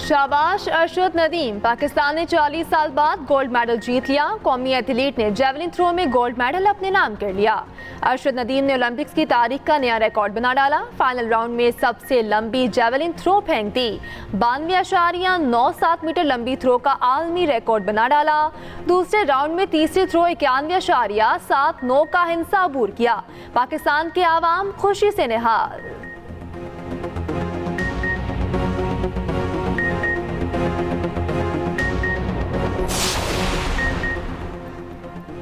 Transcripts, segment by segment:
शाबाश अरशद नदीम, पाकिस्तान ने 40 साल बाद गोल्ड मेडल जीत लिया। कौमी एथलीट ने जेवलिन थ्रो में गोल्ड मेडल अपने नाम कर लिया। अरशद नदीम ने ओलंपिक्स की तारीख का नया रिकॉर्ड बना डाला। फाइनल राउंड में सबसे लंबी जेवलिन थ्रो फेंक दी। 92.97 मीटर लंबी थ्रो का आलमी रिकॉर्ड बना डाला। दूसरे राउंड में तीसरी थ्रो 91.79 का हिंसा अबूर किया। पाकिस्तान के आवाम खुशी से निहाल।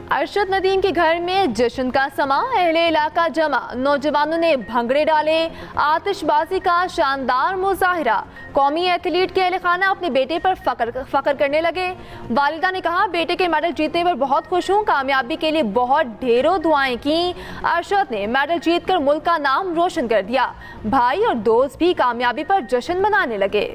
अरशद नदीम के घर में जश्न का समा, अहले इलाका जमा, नौजवानों ने भंगड़े डाले, आतिशबाजी का शानदार मुजाहिरा। कौमी एथलीट के अहले खाना अपने बेटे पर फख्र करने लगे। वालिदा ने कहा, बेटे के मेडल जीतने पर बहुत खुश हूँ, कामयाबी के लिए बहुत ढेरों दुआएं की। अरशद ने मेडल जीतकर मुल्क का नाम रोशन कर दिया। भाई और दोस्त भी कामयाबी पर जश्न मनाने लगे।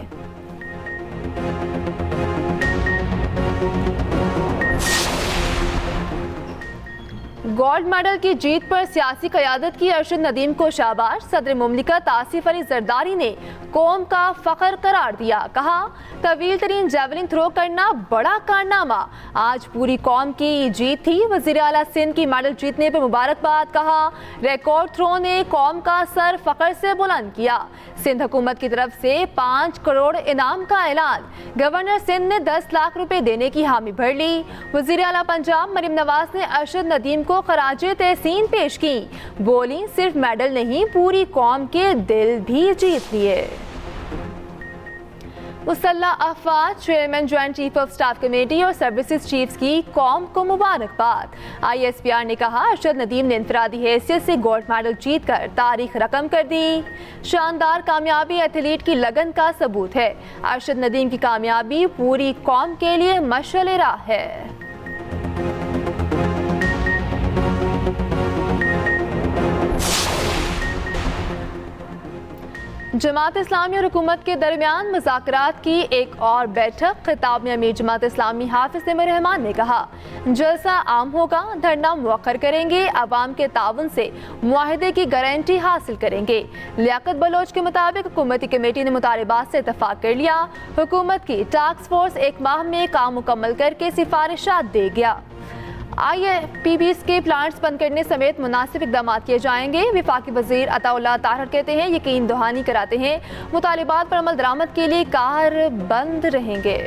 गोल्ड मेडल की जीत पर सियासी क़यादत की अरशद नदीम को शाबाश। सदर मुमलिकत आसिफ अली जरदारी ने कौम का फ़ख्र करार दिया। कहा, तवील तरीन जेवलिन थ्रो करना बड़ा कारनामा, आज पूरी कौम की जीत थी। वज़ीर आला सिंध की मेडल जीतने पर मुबारकबाद। कहा, रिकॉर्ड थ्रो ने कौम का सर फ़ख्र से बुलंद किया। सिंध हुकूमत की तरफ से 5 करोड़ इनाम का ऐलान। गवर्नर सिंध ने 10 लाख रुपए देने की हामी भर ली। वज़ीर आला पंजाब मरीम नवाज ने अरशद नदीम को खराजे तहसीन पेश की। बोली, सिर्फ मेडल नहीं, पूरी कौम के दिल भी जीत लिए। मुसल्लह अफवाज chairman joint chief of staff committee और सर्विसेज चीफ्स की कौम को मुबारकबाद। ISPR ने कहा, अरशद नदीम ने इंफरादी हैसियत से गोल्ड मेडल जीत कर तारीख रकम कर दी। शानदार कामयाबी एथलीट की लगन का सबूत है। अरशद नदीम की कामयाबी पूरी कौम के लिए मशअल राह है। जमात इस्लामी और हुकूमत के दरमियान मुज़ाकरात की एक और बैठक। खिताब में अमीर जमात इस्लामी हाफिज नईम रहमान ने कहा, जलसा आम होगा, धरना मुअख्खर करेंगे, अवाम के ताउन से मुआहिदे की गारंटी हासिल करेंगे। लियाकत बलोच के मुताबिक हुकूमती कमेटी ने मुतालबात से इत्तफाक कर लिया। हुकूमत की टास्क फोर्स 1 माह में काम मुकम्मल करके सिफारिशात दे गया। IPBs के प्लांट्स बंद करने समेत मुनासिब इक़दाम किए जाएंगे। वफाकी वज़ीर अताउल्लाह ताहिर कहते हैं, यकीन दहानी कराते हैं, मुतालिबात पर अमल दरामद के लिए कार बंद रहेंगे।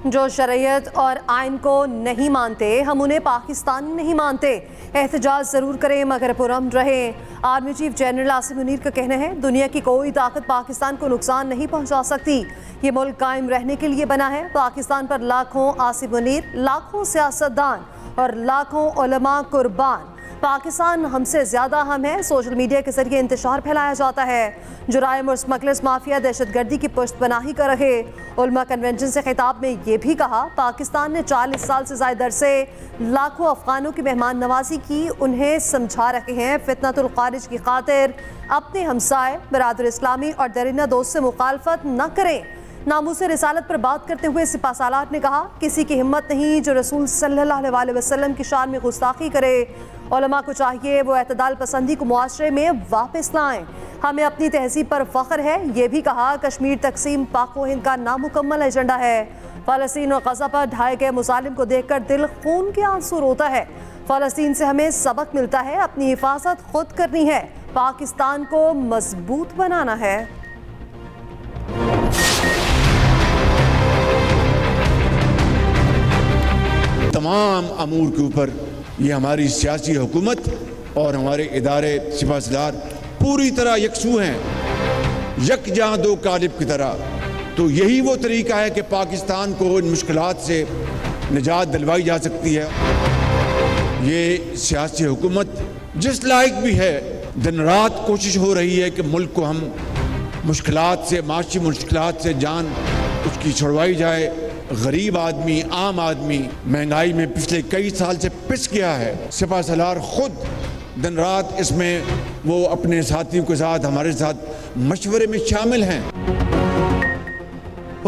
जो शरीयत और आइन को नहीं मानते, हम उन्हें पाकिस्तान नहीं मानते। एहतजाज ज़रूर करें मगर पुरअमन रहें। Army chief general Asim Munir का कहना है, दुनिया की कोई ताकत पाकिस्तान को नुकसान नहीं पहुंचा सकती। ये मुल्क कायम रहने के लिए बना है। पाकिस्तान पर लाखों आसिम मुनीर, लाखों सियासतदान और लाखों उलमा कुर्बान। पाकिस्तान हमसे ज़्यादा हम है। सोशल मीडिया के जरिए इंतशार फैलाया जाता है। जुराइम और स्मगलर्स माफिया दहशतगर्दी की पुश्तपनाही कर रहे। उलमा कन्वेंशन से खिताब में ये भी कहा, पाकिस्तान ने 40 साल से ज़ायद अरसे लाखों अफगानों की मेहमान नवाजी की। उन्हें समझा रहे हैं, फितनतुल खारिज की खातिर अपने हमसाए, बरादर इस्लामी और दरिंदा दोस्त से मुखालफत न करें। नामूस रिसालत पर बात करते हुए सिपाहसालार ने कहा, किसी की हिम्मत नहीं जो रसूल सल्लल्लाहु अलैहि वसल्लम की शान में गुस्ताखी करे। उलमा को चाहिए वो एतदाल पसंदी को मुआशरे में वापस लाएं। हमें अपनी तहजीब पर फ़ख्र है। ये भी कहा, कश्मीर तकसीम पाक व हिंद का नामुकम्मल एजेंडा है। फ़लस्तीन और गज़ा पर ढाए गए मुजालिम को देखकर दिल खून के आंसू रोता है। फ़लस्तीन से हमें सबक मिलता है, अपनी हिफाजत खुद करनी है, पाकिस्तान को मजबूत बनाना है। तमाम अमूर के ऊपर ये हमारी सियासी हुकूमत और हमारे इदारे सिपाहसालार पूरी तरह यकसू हैं, यकजहां दो कालिब की तरह। तो यही वो तरीका है कि पाकिस्तान को इन मुश्किलात से निजात दिलवाई जा सकती है। ये सियासी हुकूमत जिस लायक भी है, दिन रात कोशिश हो रही है कि मुल्क को हम मुश्किलात से, माशी मुश्किलात से जान उसकी छुड़वाई जाए। गरीब आदमी, आम आदमी महंगाई में पिछले कई साल से पिस गया है। सिपाहसालार खुद दिन रात इसमें वो अपने साथियों के साथ, हमारे साथ मशवरे में शामिल हैं।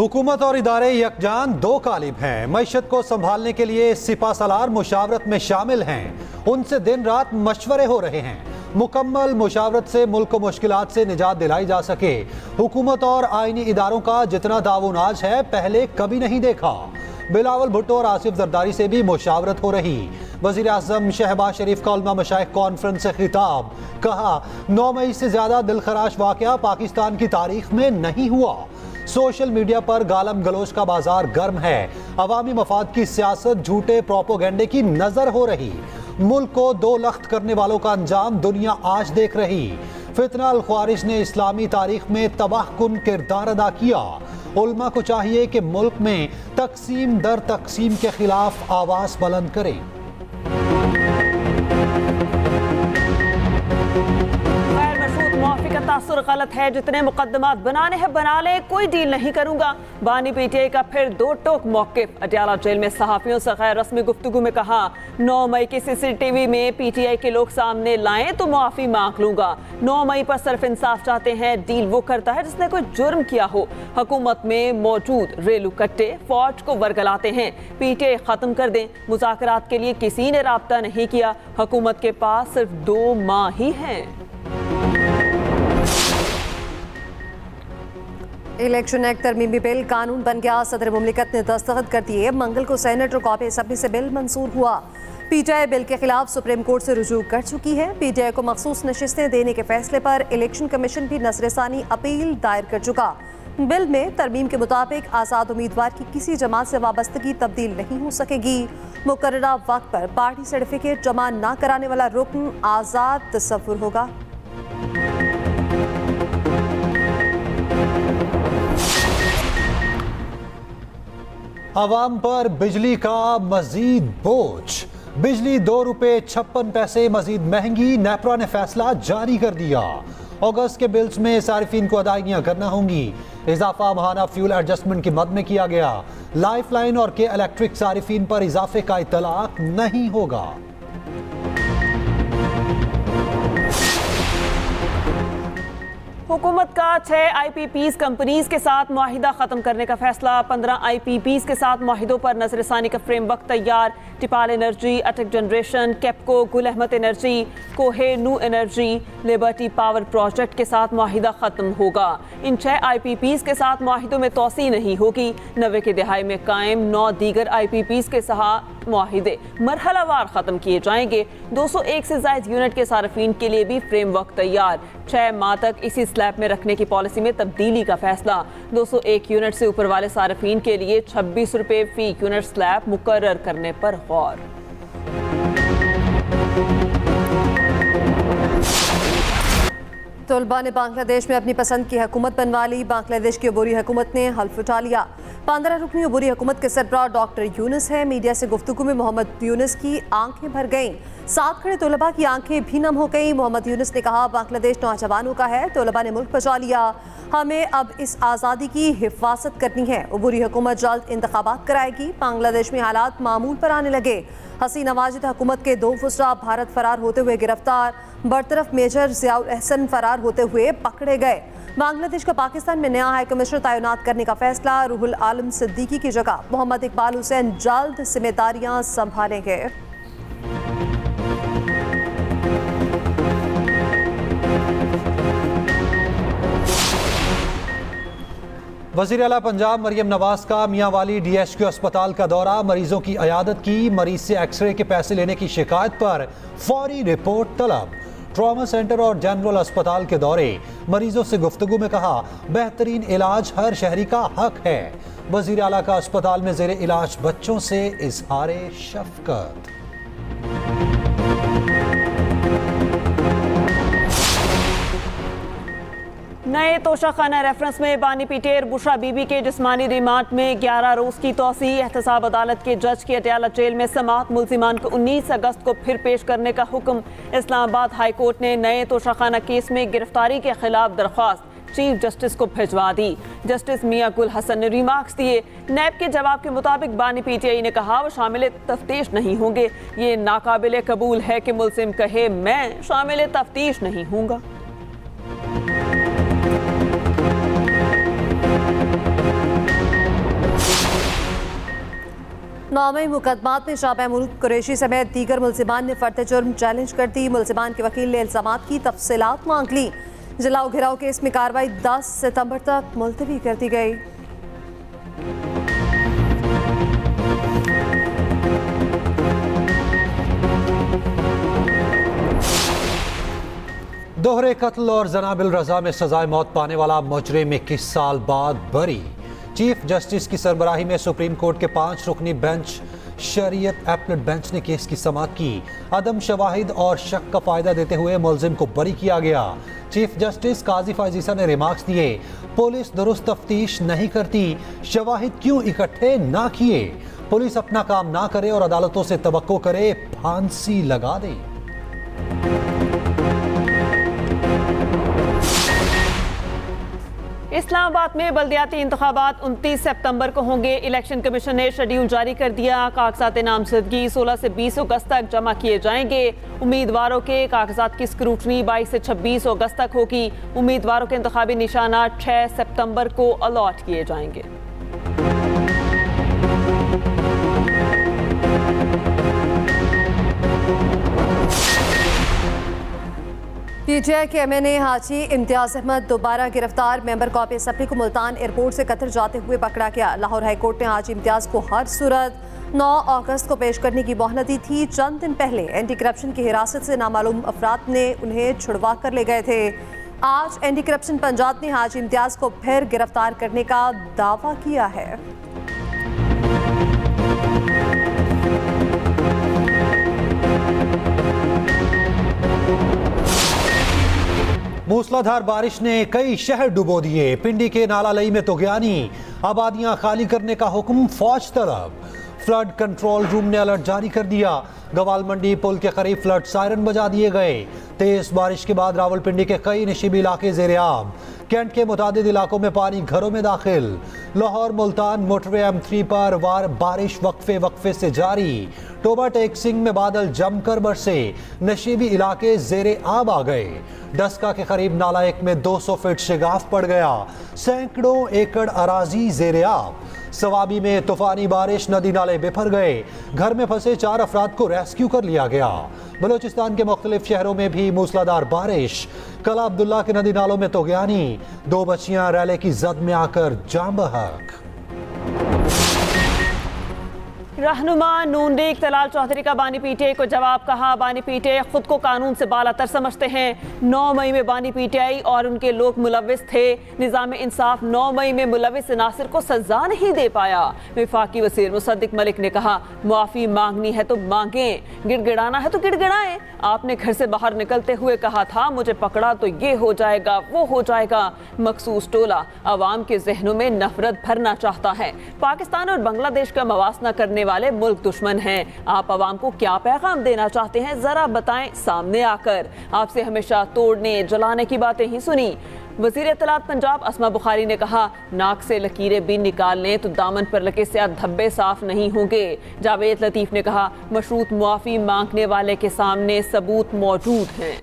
हुकूमत और इदारे यकजान दो कालिब हैं। मईशत को संभालने के लिए सिपा सलार मुशावरत में शामिल हैं। उनसे दिन रात मशवरे हो रहे हैं। मुकम्मल मुशावरत से मुल्क को मुश्किलात से निजात दिलाई जा सके। हुकूमत और आईनी इदारों का जितना ताउन आज है पहले कभी नहीं देखा। बिलावल भुट्टो और आसिफ जरदारी से भी मुशावरत हो रही। वज़ीर आज़म शहबाज शरीफ का उलमा मशाइख कॉन्फ्रेंस से खिताब, कहा 9 मई से ज्यादा दिलखराश वाक़या पाकिस्तान की तारीख में नहीं हुआ। सोशल मीडिया पर गालम गलोच का बाजार गर्म है। अवामी मफाद की सियासत झूठे प्रोपोगेंडे की नजर हो रही। मुल्क को दो लख्त करने वालों का अंजाम दुनिया आज देख रही। फितना अल ख्वारिज ने इस्लामी तारीख में तबाहकुन किरदार अदा किया। उलमा को चाहिए कि मुल्क में तकसीम दर तकसीम के खिलाफ आवाज बुलंद करें। तासुर गलत है। जितने मुकदमात बनाने हैं बना ले, कोई डील नहीं करूंगा। बानी पीटीआई का फिर दो टोक मौक़िफ़। अडयाला जेल में सहाफ़ियों से गैर रस्मी गुफ्तगू में कहा 9 मई की सीसीटीवी में पीटीआई के लोग सामने लाएं तो माफ़ी मांग लूंगा। 9 मई पर सिर्फ इंसाफ चाहते हैं। डील वो करता है जिसने कोई जुर्म किया हो। हुकूमत में मौजूद रेलू कट्टे फौज को वरगलाते हैं। पीटीआई ख़त्म कर दें। मुज़ाकरात के लिए किसी ने राब्ता नहीं किया। हुकूमत के पास सिर्फ 2 माह ही हैं। इलेक्शन एक्ट तरमीमी बिल कानून बन गया। सदर मुमलिकत ने दस्तखत कर दिए। मंगल को सेनेट और कौमी असम्बली से बिल मंजूर हुआ। पीटीआई बिल के खिलाफ सुप्रीम कोर्ट से रुजू कर चुकी है। पीटीआई को मखसूस नशिस्तें देने के फैसले पर इलेक्शन कमीशन भी नज़रसानी अपील दायर कर चुका। बिल में तरमीम के मुताबिक आज़ाद उम्मीदवार की किसी जमात से वाबस्तगी तब्दील नहीं हो सकेगी। मुकर्ररा वक्त पर पार्टी सर्टिफिकेट जमा न कराने वाला रुकन आज़ाद तस्वुर होगा। आवाम पर बिजली का मजीद बोझ। बिजली 2 रुपए 56 पैसे मजीद महंगी। नेपरा ने फैसला जारी कर दिया। अगस्त के बिल्स में सारिफीन को अदायगियां करना होंगी। इजाफा माहाना फ्यूल एडजस्टमेंट की मद में किया गया। लाइफ लाइन और के इलेक्ट्रिक सारिफीन पर इजाफे का इतलाक नहीं होगा। हुकूमत का 6 IPPs कंपनीज के साथ मुआहिदा खत्म करने का फैसला। 15 IPPs के साथ मुआहिदों पर नजरसानी का फ्रेमवर्क तैयार। टिपाल एनर्जी, अटक generation, KAPCO, Gul Ahmed energy, Kohinoor energy, Liberty power project के साथ मुआहिदा खत्म होगा। इन 6 IPPs के साथ मुआहिदों में तोसी नहीं होगी। 90 की दिहाई में कायम 9 दीगर IPPs के साथ मुआहिदे मरहलावार खत्म किए जाएंगे। 201 से ज़ायद यूनिट के सार्फिन के लिए भी फ्रेमवर्क तैयार। 6 माह तक इसी स्लैब में रखने की पॉलिसी में तब्दीली का फैसला। 201 यूनिट से ऊपर वाले सार्फिन के लिए 26 रुपए फी यूनिट स्लैब मुकर्रर करने पर गौर। तलबा ने बांग्लादेश में अपनी पसंद की हुकूमत बनवा ली। बांग्लादेश की अबूरी हुकूमत ने हल्फ उठा लिया। 15 रुकनी अबूरी हुकूमत के सरबराह डॉक्टर यूनुस है। मीडिया से गुफ्तगू में मोहम्मद यूनुस की आंखें भर गईं। साथ खड़े तलबा की आंखें भी नम हो गईं। मोहम्मद यूनुस ने कहा बांग्लादेश नौजवानों का है। तलबा ने मुल्क बचा लिया। हमें अब इस आज़ादी की हिफाजत करनी है। अबूरी हुकूमत जल्द इंतखाबात कराएगी। बांग्लादेश में हालात मामूल पर आने लगे। हसीना वाजिद हुकूमत के 2 फुसरा भारत फरार होते हुए गिरफ्तार। बरतरफ मेजर ज़ियाउल एहसन फरार होते हुए पकड़े गए। बांग्लादेश का पाकिस्तान में नया हाई कमिश्नर तैनात करने का फैसला। रूहुल आलम सिद्दीकी की जगह मोहम्मद इकबाल हुसैन जल्द जिम्मेदारियां संभालेंगे। वज़ीर आला पंजाब मरियम नवाज का मियांवाली DHQ अस्पताल का दौरा। मरीजों की अयादत की। मरीज से एक्सरे के पैसे लेने की शिकायत पर फौरी रिपोर्ट तलब। ट्रॉमा सेंटर और जनरल अस्पताल के दौरे। मरीजों से गुफ्तगू में कहा बेहतरीन इलाज हर शहरी का हक है। वज़ीर आला का अस्पताल में ज़ेर इलाज बच्चों से इजहार शफ़क़त। नए तोशाखाना रेफरेंस में बानी पीटेर बुशरा बीबी के जिस्मानी रिमांड में 11 रोज की तोसी। एहतसाब अदालत के जज की अडयाला जेल में समात। मुल्जिमान को 19 अगस्त को फिर पेश करने का हुक्म। इस्लामाबाद हाई कोर्ट ने नए तोशाखाना केस में गिरफ्तारी के खिलाफ दरख्वास्त चीफ जस्टिस को भिजवा दी। जस्टिस मियां गुल हसन ने रिमार्क्स दिए। नैब के जवाब के मुताबिक बानी पीटीआई ने कहा वो शामिल तफ्तीश नहीं होंगे। ये नाकाबिल कबूल है कि मुल्जिम कहे मैं शामिल तफ्तीश नहीं हूँगा। 9 मुकदमात में शाह महमूद कुरैशी समेत दीगर मुल्जिमान ने फर्द जुर्म चैलेंज कर दी। मुल्जिमान के वकील ने इल्जामात की तफसीलात मांग ली। जलाओ घिराव केस में कार्रवाई 10 सितंबर तक मुलतवी कर दी गई। दोहरे कत्ल और जनाबिल रजा में सजाए मौत पाने वाला मुजरिम 21 साल बाद बरी। चीफ जस्टिस की सरबराही में सुप्रीम कोर्ट के 5 रुकनी बेंच शरीयत एपलेट बेंच ने केस की समाअत की। अदम शवाहिद और शक का फायदा देते हुए मुलजिम को बरी किया गया। चीफ जस्टिस काजी फायजीसा ने रिमार्क्स दिए, पुलिस दुरुस्त तफ्तीश नहीं करती, शवाहिद क्यों इकट्ठे ना किए, पुलिस अपना काम ना करे और अदालतों से तवक्को करे, फांसी लगा दे। इस्लामाबाद में बल्दियाती इंतखाबात 29 सितंबर को होंगे। इलेक्शन कमीशन ने शेड्यूल जारी कर दिया। कागजात नामजदगी 16 से 20 अगस्त तक जमा किए जाएंगे। उम्मीदवारों के कागजात की स्क्रूटनी 22 से 26 अगस्त तक होगी। उम्मीदवारों के इंतखाबी निशानात 6 सितंबर को अलॉट किए जाएंगे। पीटीआई के एमएनए हाजी इम्तियाज अहमद दोबारा गिरफ्तार। मेंबर कौमी असम्बली को मुल्तान एयरपोर्ट से कतर जाते हुए पकड़ा गया। लाहौर हाईकोर्ट ने हाजी इम्तियाज को हर सूरत 9 अगस्त को पेश करने की मोहलत दी थी। चंद दिन पहले एंटी करप्शन की हिरासत से नामालूम अफराद ने उन्हें छुड़वा कर ले गए थे। आज एंटी करप्शन पंजाब ने हाजी इम्तियाज को फिर गिरफ्तार करने का दावा किया है। मूसलाधार बारिश ने कई शहर डुबो दिए। पिंडी के नालालई में तोगयानी, आबादियां खाली करने का हुक्म फौज तलब। फ्लड कंट्रोल रूम ने अलर्ट जारी कर दिया। गवाल मंडी पुल के करीब फ्लड सायरन बजा दिए गए। तेज बारिश के बाद रावलपिंडी के कई नशीबी इलाके ज़ेर-ए-आब। कैंट के मुतादिद इलाकों में पानी घरों में दाखिल। लाहौर मुल्तान मोटरवे M3 पर बारिश वक्फे से जारी। टोबा टेक सिंह में बादल जमकर बरसे, नशीबी इलाके ज़ेर-ए-आब आ गए। डस्का के करीब नाला एक में 200 फीट शिगाफ पड़ गया। सैकड़ों एकड़ अराजी ज़ेर-ए-आब। सवाबी में तूफानी बारिश, नदी नाले बिफर गए। घर में फंसे 4 अफराद को रेस्क्यू कर लिया गया। बलूचिस्तान के मुख्तलिफ शहरों में भी मूसलाधार बारिश। कला अब्दुल्ला के नदी नालों में तोगयानी, 2 बच्चियां रैले की जद में आकर जान बहक। रहनुमा नून लीग तलाल चौधरी का बानी पीटीआई को जवाब कहा। बानी पीटीआई खुद को कानून से बालातर समझते हैं। 9 मई में बानी पीटीआई और उनके लोग मुलविस थे। निज़ाम इंसाफ 9 मई में मुलविस नासिर को सजा नहीं दे पाया। वफाकी वज़ीर मुसद्दिक मलिक ने कहा, मुआफ़ी मांगनी है तो मांगें, गिड़गिड़ाना है तो गिड़गिड़ाएं। आपने घर से बाहर निकलते हुए कहा था, मुझे पकड़ा तो ये हो जाएगा, वो हो जाएगा। मखसूस टोला अवाम के जहनों में नफरत भरना चाहता है। पाकिस्तान और बांग्लादेश का मवासना करने वाले मुल्क दुश्मन हैं। आप अवाम को क्या पैगाम देना चाहते हैं, जरा बताएं सामने आकर। आपसे हमेशा तोड़ने जलाने की बातें ही सुनी। वज़ीर इत्तलात पंजाब अस्मा बुखारी ने कहा, नाक से लकीरें भी निकाल लें तो दामन पर लगे से धब्बे साफ नहीं होंगे। जावेद लतीफ़ ने कहा, मशरूत मुआफ़ी मांगने वाले के सामने सबूत मौजूद हैं।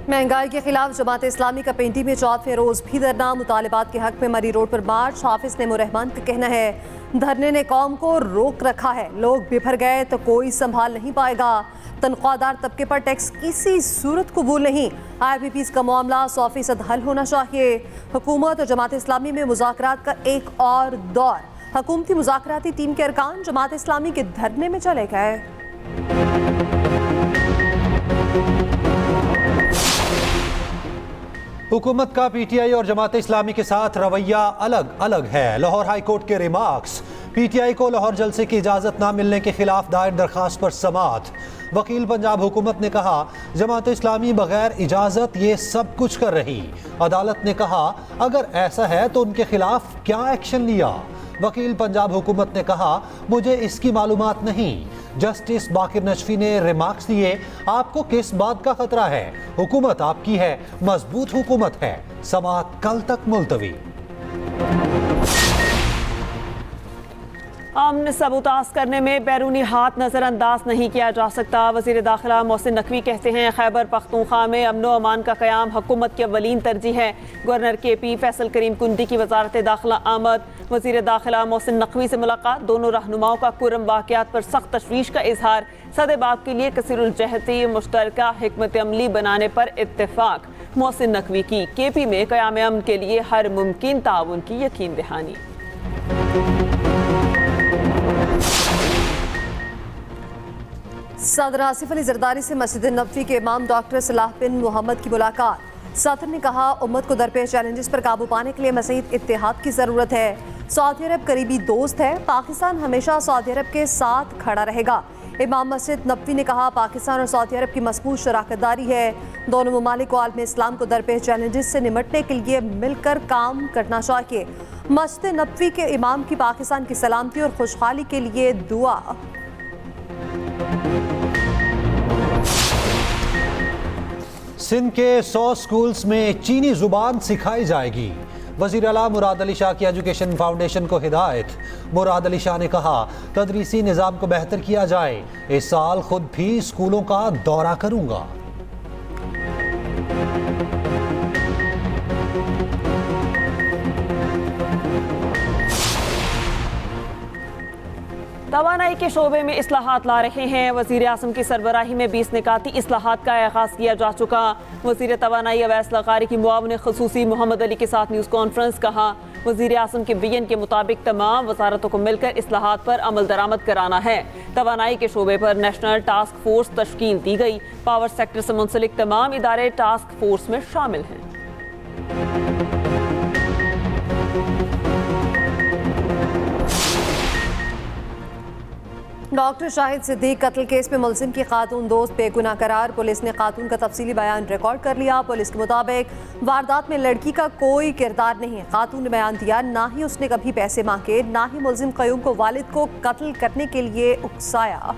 महंगाई के खिलाफ जमात इस्लामी का पेंटी में 4वें रोज भी धरना। मुतालिबात के हक में मरी रोड पर मार्च। हाफिज नेमुर्रहमान का कहना है, धरने ने कौम को रोक रखा है। लोग बिफर गए तो कोई संभाल नहीं पाएगा। तनख्वाहदार तबके पर टैक्स किसी सूरत कबूल नहीं। IPPs का मामला 100% हल होना चाहिए। हुकूमत और जमात इस्लामी में मुज़ाकरात का एक और दौर। हुकूमती मुज़ाकराती टीम के अरकान जमात इस्लामी के धरने में चले गए। हुकूमत का पीटीआई और जमात इस्लामी के साथ रवैया अलग अलग है। लाहौर हाई कोर्ट के रिमार्क्स। पीटीआई को लाहौर जलसे की इजाज़त न मिलने के खिलाफ दायर दरखास्त पर समाअत। वकील पंजाब हुकूमत ने कहा, जमात इस्लामी बगैर इजाज़त ये सब कुछ कर रही। अदालत ने कहा, अगर ऐसा है तो उनके खिलाफ क्या एक्शन लिया। वकील पंजाब हुकूमत ने कहा, मुझे इसकी मालूमात नहीं। जस्टिस बाकिर नजफी ने रिमार्क्स दिए, आपको किस बात का खतरा है, हुकूमत आपकी है, मजबूत हुकूमत है। समाअत कल तक मुलतवी। अमन सबूताज करने में बैरूनी हाथ नज़रअंदाज नहीं किया जा सकता। वज़ीर दाखिला मोहसिन नकवी कहते हैं खैबर पख्तूनख्वा में अमन अमान का क़याम हुकूमत की अव्वलीन तरजीह है। गवर्नर KP फैसल करीम कुंडी की वजारत दाखिला आमद। वज़ीर दाखिला मोहसिन नकवी से मुलाकात। दोनों रहनुमाओं का कुर्रम वाक़यात पर सख्त तशवीश का इजहार। सदबाब के लिए कसीरुल जहती मुश्तरका हिकमत अमली बनाने पर इत्तेफाक। मोहसिन नकवी की KP में क़याम अमन के लिए हर मुमकिन ताउन की यकीन दहानी। सदर आसिफ अली जरदारी से मस्जिद नबवी के इमाम डॉक्टर सलाह बिन मोहम्मद की मुलाकात। सदर ने कहा उम्मत को दरपेश चैलेंजेस पर काबू पाने के लिए मज़ीद इत्तेहाद की ज़रूरत है। सऊदी अरब करीबी दोस्त है, पाकिस्तान हमेशा सऊदी अरब के साथ खड़ा रहेगा। इमाम मस्जिद नबवी ने कहा पाकिस्तान और सऊदी अरब की मजबूत शराकतदारी है। दोनों ममालिक को आलम इस्लाम को दरपेश चैलेंजेस से निमटने के लिए मिलकर काम करना चाहिए। मस्जिद नबवी के इमाम की पाकिस्तान की सलामती और खुशहाली के लिए दुआ। सिंध के 100 स्कूल्स में चीनी जुबान सिखाई जाएगी। वज़ीर आला मुराद अली शाह की एजुकेशन फाउंडेशन को हिदायत। मुराद अली शाह ने कहा तदरीसी निज़ाम को बेहतर किया जाए। इस साल खुद भी स्कूलों का दौरा करूंगा। तवानाई के शोबे में इस्लाहात ला रहे हैं। वज़ीर आज़म की सरबराही में 20 निकाती इस्लाहात का आगाज़ किया जा चुका। वज़ीर तवानाई अवैस लग़ारी की मुआविन ख़ुसूसी मोहम्मद अली के साथ न्यूज़ कॉन्फ्रेंस। कहा वज़ीर आज़म के विजन के मुताबिक तमाम वज़ारतों को मिलकर इस्लाहात पर अमल दरामद कराना है। तवानाई के शोबे पर नेशनल टास्क फोर्स तश्कील दी गई। पावर सेक्टर से मुंसलिक तमाम इदारे टास्क फोर्स में शामिल हैं। डॉक्टर शाहिद सिद्दीक कत्ल केस में मुलजिम की खातून दोस्त बेगुनाह करार। पुलिस ने खातून का तफसीली बयान रिकॉर्ड कर लिया। पुलिस के मुताबिक वारदात में लड़की का कोई किरदार नहीं। खातून ने बयान दिया ना ही उसने कभी पैसे मांगे, ना ही मुलजिम क़यूम को वालिद को कत्ल करने के लिए उकसाया।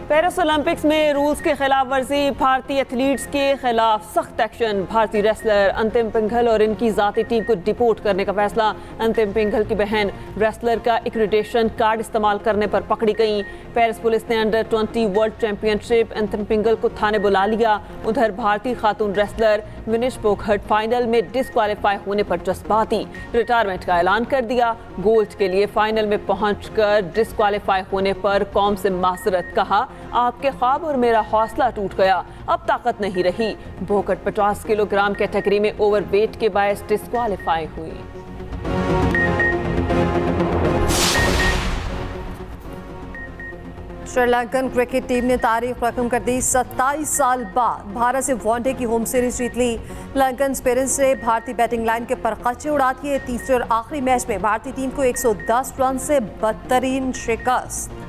पेरिस ओलंपिक्स में रूल्स की खिलाफ वर्जी। भारतीय एथलीट्स के खिलाफ सख्त एक्शन। भारतीय रेसलर अंतिम पिंघल और इनकी जाती टीम को डिपोर्ट करने का फैसला। अंतिम पिंघल की बहन रेसलर का एक्रेडिटेशन कार्ड इस्तेमाल करने पर पकड़ी गई। पेरिस पुलिस ने अंडर 20 वर्ल्ड चैंपियनशिप अंतिम पिंघल को थाने बुला लिया। उधर भारतीय खातून रेसलर विनेश फोगाट फाइनल में डिस्क्वालीफाई होने पर जज्बाती रिटायरमेंट का ऐलान कर दिया। गोल्ड के लिए फाइनल में पहुंचकर डिस्क्वालीफाई होने पर कौम से माजरत। कहा आपके ख्वाब और मेरा हौसला टूट गया, अब ताकत नहीं रही। फोगाट 50 किलोग्राम कैटेगरी में ओवरवेट के बायस डिस्क्वालीफाई हुई। श्रीलंकन क्रिकेट टीम ने तारीख रकम कर दी। 27 साल बाद भारत से वनडे की होम सीरीज जीत ली। लंकन स्पिनर्स से भारतीय बैटिंग लाइन के परखच्चे उड़ा दिए। तीसरे और आखिरी मैच में भारतीय टीम को 110 रन से बदतरीन शिकस्त।